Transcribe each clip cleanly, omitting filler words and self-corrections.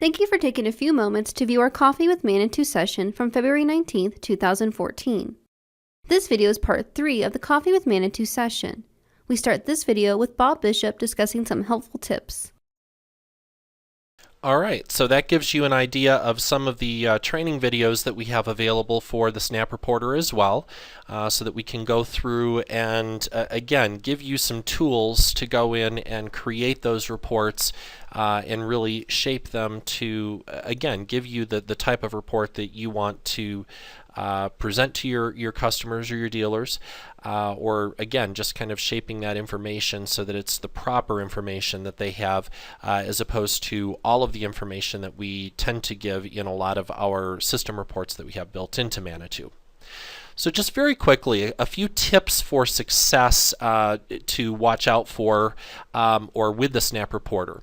Thank you for taking a few moments to view our Coffee with Manitou session from February 19th, 2014. This video is part 3 of the Coffee with Manitou session. We start this video with Bob Bishop discussing some helpful tips. All right, so that gives you an idea of some of the training videos that we have available for the SnapReporter as well, so that we can go through and again give you some tools to go in and create those reports and really shape them to again give you the type of report that you want to present to your customers or your dealers, or again just kind of shaping that information so that it's the proper information that they have, as opposed to all of the information that we tend to give in a lot of our system reports that we have built into Manitou. So just very quickly, a few tips for success to watch out for or with the SnapReporter.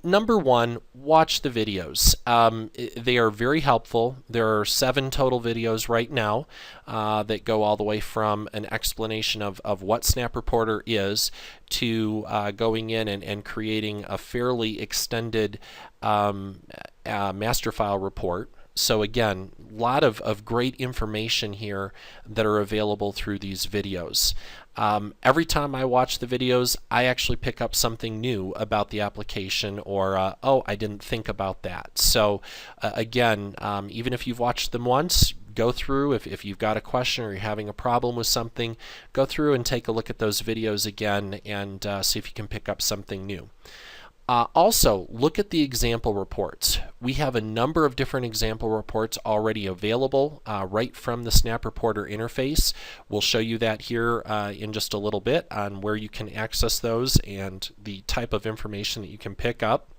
Number one, watch the videos. They are very helpful. There are 7 total videos right now that go all the way from an explanation of what SnapReporter is to going in and creating a fairly extended master file report. So again, a lot of great information here that are available through these videos. Every time I watch the videos, I actually pick up something new about the application, or oh, I didn't think about that. So again, even if you've watched them once, go through, if you've got a question or you're having a problem with something, go through and take a look at those videos again and see if you can pick up something new. Also, look at the example reports. We have a number of different example reports already available right from the SnapReporter interface. We'll show you that here in just a little bit on where you can access those and the type of information that you can pick up.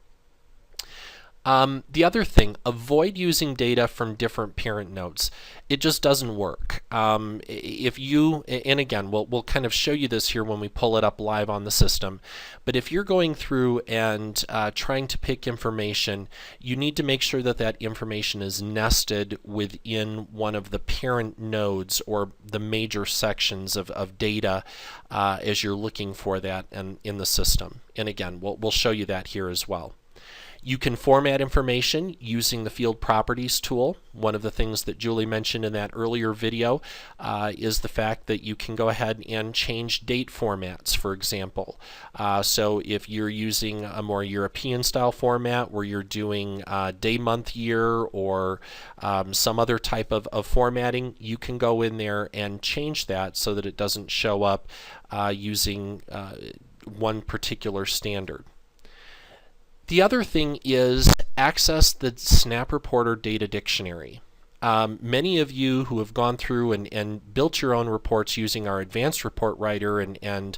The other thing, avoid using data from different parent nodes. It just doesn't work. If you, and again, we'll kind of show you this here when we pull it up live on the system, but if you're going through and trying to pick information, you need to make sure that that information is nested within one of the parent nodes or the major sections of data as you're looking for that in the system. And again, we'll show you that here as well. You can format information using the Field Properties tool. One of the things that Julie mentioned in that earlier video is the fact that you can go ahead and change date formats, for example. So if you're using a more European style format where you're doing day, month, year, or some other type of formatting, you can go in there and change that so that it doesn't show up using one particular standard. The other thing is access the SnapReporter data dictionary. Many of you who have gone through and built your own reports using our advanced report writer and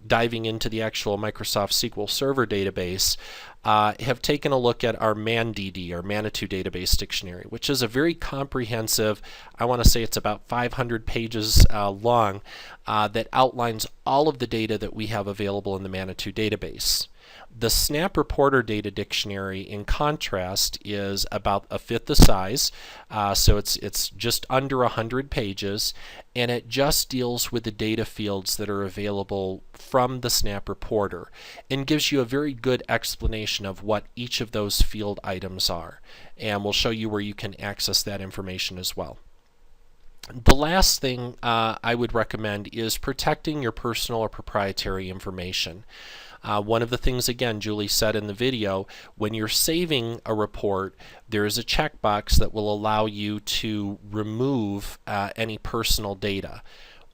diving into the actual Microsoft SQL Server database have taken a look at our ManDD, our Manitou database dictionary, which is a very comprehensive, I want to say it's about 500 pages long, that outlines all of the data that we have available in the Manitou database. The SnapReporter data dictionary, in contrast, is about a fifth the size, so it's just under 100 pages, and it just deals with the data fields that are available from the SnapReporter and gives you a very good explanation of what each of those field items are. And we'll show you where you can access that information as well. The last thing I would recommend is protecting your personal or proprietary information. One of the things, again, Julie said in the video, when you're saving a report, there is a checkbox that will allow you to remove any personal data.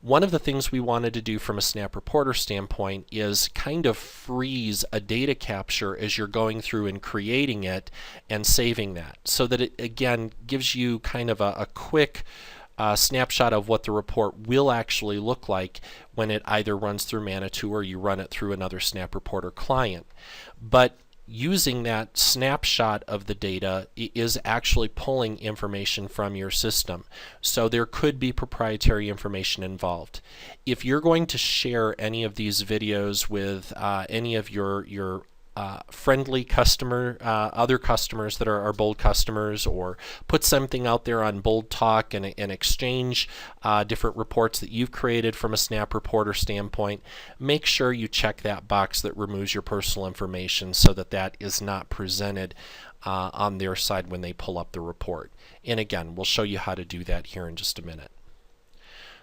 One of the things we wanted to do from a SnapReporter standpoint is kind of freeze a data capture as you're going through and creating it and saving that, so that it, again, gives you kind of a quick snapshot of what the report will actually look like when it either runs through Manitou or you run it through another SnapReporter client. But using that snapshot of the data is actually pulling information from your system. So there could be proprietary information involved. If you're going to share any of these videos with any of your friendly customer, other customers that are bold customers, or put something out there on Bold Talk and exchange different reports that you've created from a SnapReporter standpoint, make sure you check that box that removes your personal information so that that is not presented on their side when they pull up the report. And again, we'll show you how to do that here in just a minute.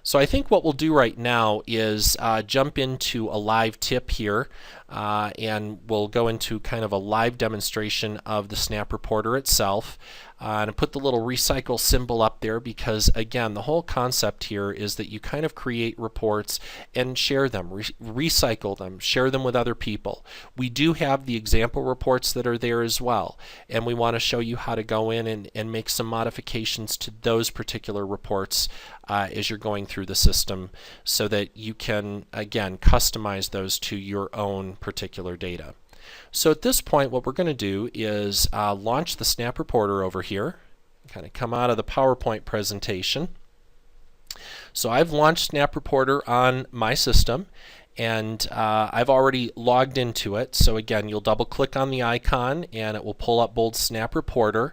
So I think what we'll do right now is jump into a live tip here, and we'll go into kind of a live demonstration of the SnapReporter itself. And I put the little recycle symbol up there because, again, the whole concept here is that you kind of create reports and share them, recycle them, share them with other people. We do have the example reports that are there as well, and we want to show you how to go in and make some modifications to those particular reports as you're going through the system so that you can, again, customize those to your own particular data. So at this point, what we're going to do is launch the SnapReporter over here, kind of come out of the PowerPoint presentation. So I've launched SnapReporter on my system, and I've already logged into it. So again, you'll double click on the icon and it will pull up Bold SnapReporter.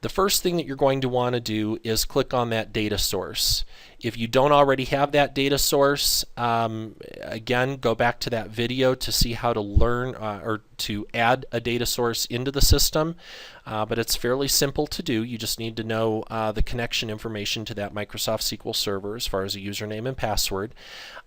The first thing that you're going to want to do is click on that data source. If you don't already have that data source, again, go back to that video to see how to learn or to add a data source into the system. But it's fairly simple to do. You just need to know the connection information to that Microsoft SQL Server as far as a username and password.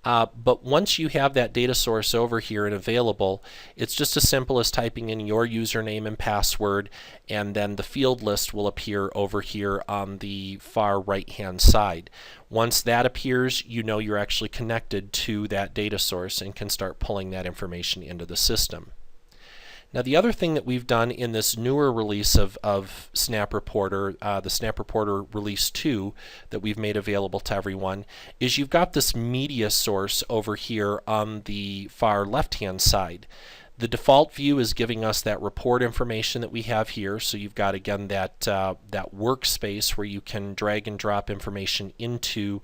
But once you have that data source over here and available, it's just as simple as typing in your username and password, and then the field list will appear over here on the far right-hand side. Once that appears, you know you're actually connected to that data source and can start pulling that information into the system. Now, the other thing that we've done in this newer release of SnapReporter, the SnapReporter Release 2 that we've made available to everyone, is you've got this media source over here on the far left-hand side. The default view is giving us that report information that we have here. So you've got, again, that workspace where you can drag and drop information into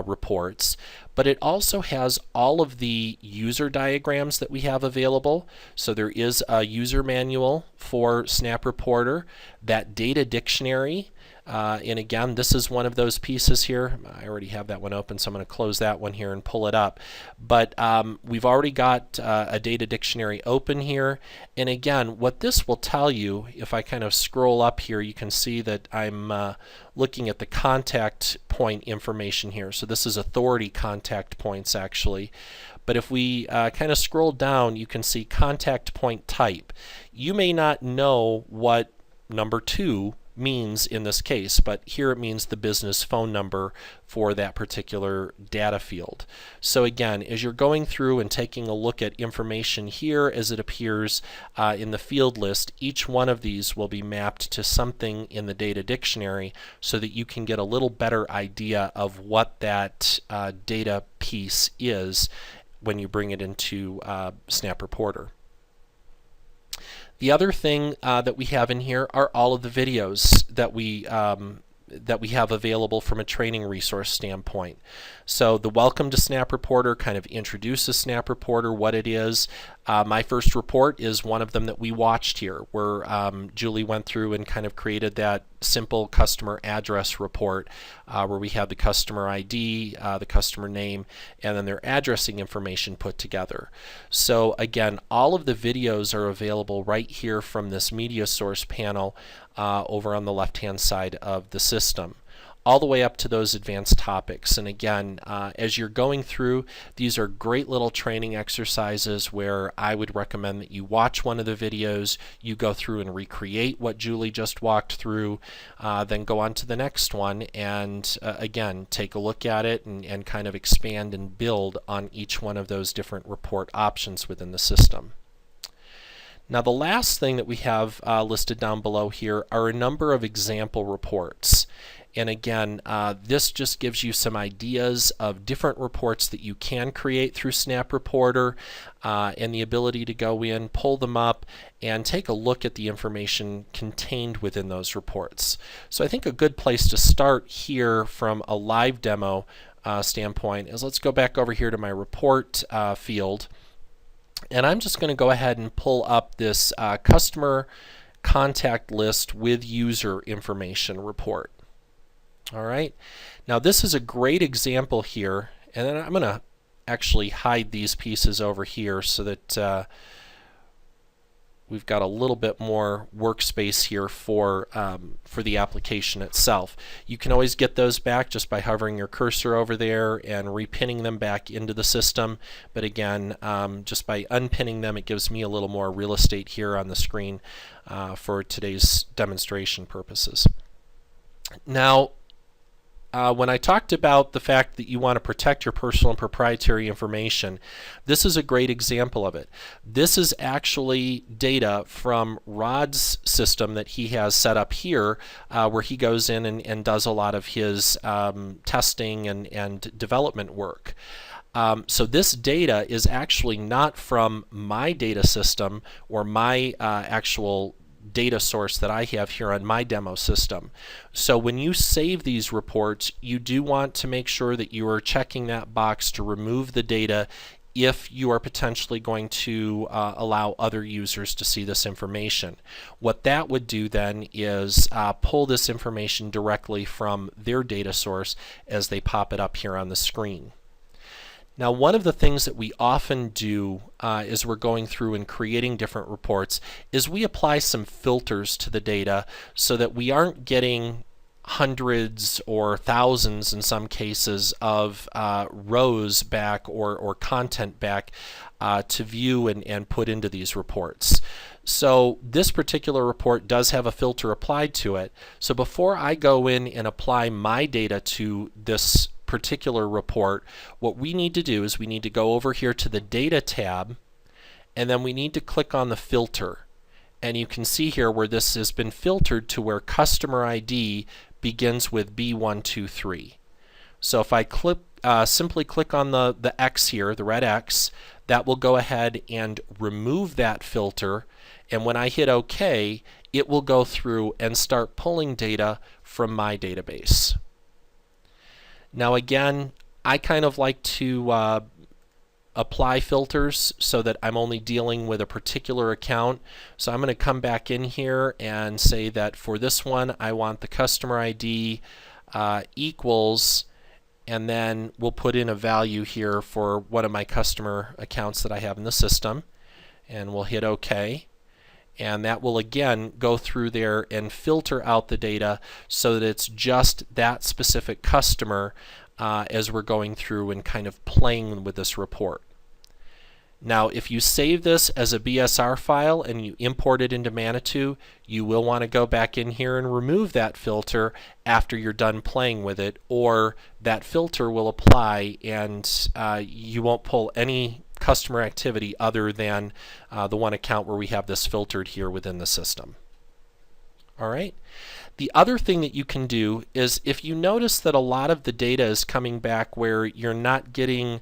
reports. But it also has all of the user diagrams that we have available. So there is a user manual for SnapReporter, that data dictionary. And again, this is one of those pieces here. I already have that one open, so I'm going to close that one here and pull it up. But we've already got a data dictionary open here. And again, what this will tell you, if I kind of scroll up here, you can see that I'm looking at the contact point information here. So this is authority contact points, actually. But if we kind of scroll down, you can see contact point type. You may not know what number 2 means in this case, but here it means the business phone number for that particular data field. So again, as you're going through and taking a look at information here as it appears in the field list, each one of these will be mapped to something in the data dictionary so that you can get a little better idea of what that data piece is when you bring it into SnapReporter. The other thing that we have in here are all of the videos that we have available from a training resource standpoint. So the Welcome to SnapReporter kind of introduces SnapReporter, what it is. My first report is one of them that we watched here, where Julie went through and kind of created that simple customer address report where we have the customer ID, the customer name, and then their addressing information put together. So again, all of the videos are available right here from this media source panel over on the left-hand side of the system, all the way up to those advanced topics. And again, as you're going through, these are great little training exercises where I would recommend that you watch one of the videos, you go through and recreate what Julie just walked through, then go on to the next one and again, take a look at it and kind of expand and build on each one of those different report options within the system. Now, the last thing that we have listed down below here are a number of example reports. And again, this just gives you some ideas of different reports that you can create through SnapReporter and the ability to go in, pull them up, and take a look at the information contained within those reports. So I think a good place to start here from a live demo standpoint is let's go back over here to my report field. And I'm just going to go ahead and pull up this customer contact list with user information report. All right. Now this is a great example here, and then I'm going to actually hide these pieces over here so that we've got a little bit more workspace here for the application itself. You can always get those back just by hovering your cursor over there and repinning them back into the system. But again, just by unpinning them, it gives me a little more real estate here on the screen for today's demonstration purposes. Now, when I talked about the fact that you want to protect your personal and proprietary information, this is a great example of it. This is actually data from Rod's system that he has set up here, where he goes in and does a lot of his testing and development work. So this data is actually not from my data system or my actual data source that I have here on my demo system. So when you save these reports, you do want to make sure that you are checking that box to remove the data if you are potentially going to allow other users to see this information. What that would do then is pull this information directly from their data source as they pop it up here on the screen. Now, one of the things that we often do as we're going through and creating different reports is we apply some filters to the data so that we aren't getting hundreds or thousands in some cases of rows back or content back to view and put into these reports. So this particular report does have a filter applied to it. So before I go in and apply my data to this particular report, what we need to do is we need to go over here to the Data tab, and then we need to click on the filter. And you can see here where this has been filtered to where customer ID begins with B123. So if I simply click on the X here, the red X, that will go ahead and remove that filter, and when I hit OK, it will go through and start pulling data from my database. Now again, I kind of like to apply filters so that I'm only dealing with a particular account. So I'm going to come back in here and say that for this one I want the customer ID equals, and then we'll put in a value here for one of my customer accounts that I have in the system, and we'll hit OK. And that will again go through there and filter out the data so that it's just that specific customer as we're going through and kind of playing with this report. Now, if you save this as a BSR file and you import it into Manitou, you will want to go back in here and remove that filter after you're done playing with it, or that filter will apply and you won't pull any customer activity other than the one account where we have this filtered here within the system. All right. The other thing that you can do is if you notice that a lot of the data is coming back where you're not getting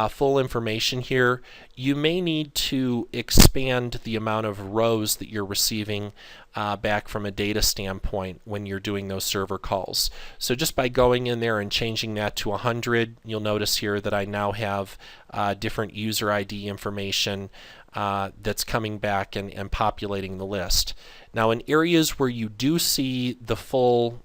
full information here, you may need to expand the amount of rows that you're receiving back from a data standpoint when you're doing those server calls. So just by going in there and changing that to 100, you'll notice here that I now have different user ID information that's coming back and populating the list. Now in areas where you do see the full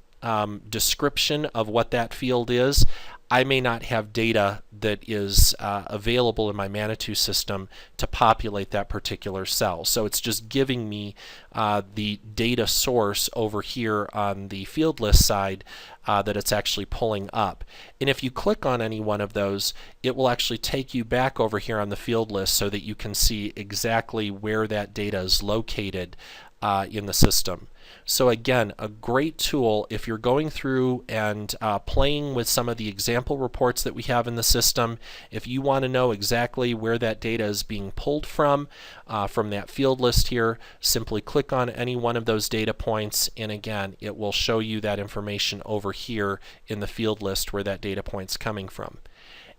description of what that field is, I may not have data that is available in my Manitou system to populate that particular cell. So it's just giving me the data source over here on the field list side that it's actually pulling up. And if you click on any one of those, it will actually take you back over here on the field list so that you can see exactly where that data is located in the system. So again, a great tool if you're going through and playing with some of the example reports that we have in the system. If you want to know exactly where that data is being pulled from that field list here, simply click on any one of those data points, and again, it will show you that information over here in the field list where that data point's coming from.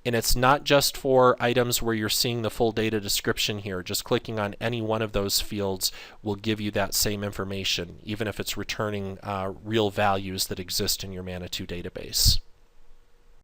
And it's not just for items where you're seeing the full data description here. Just clicking on any one of those fields will give you that same information, even if it's returning real values that exist in your Manitou database.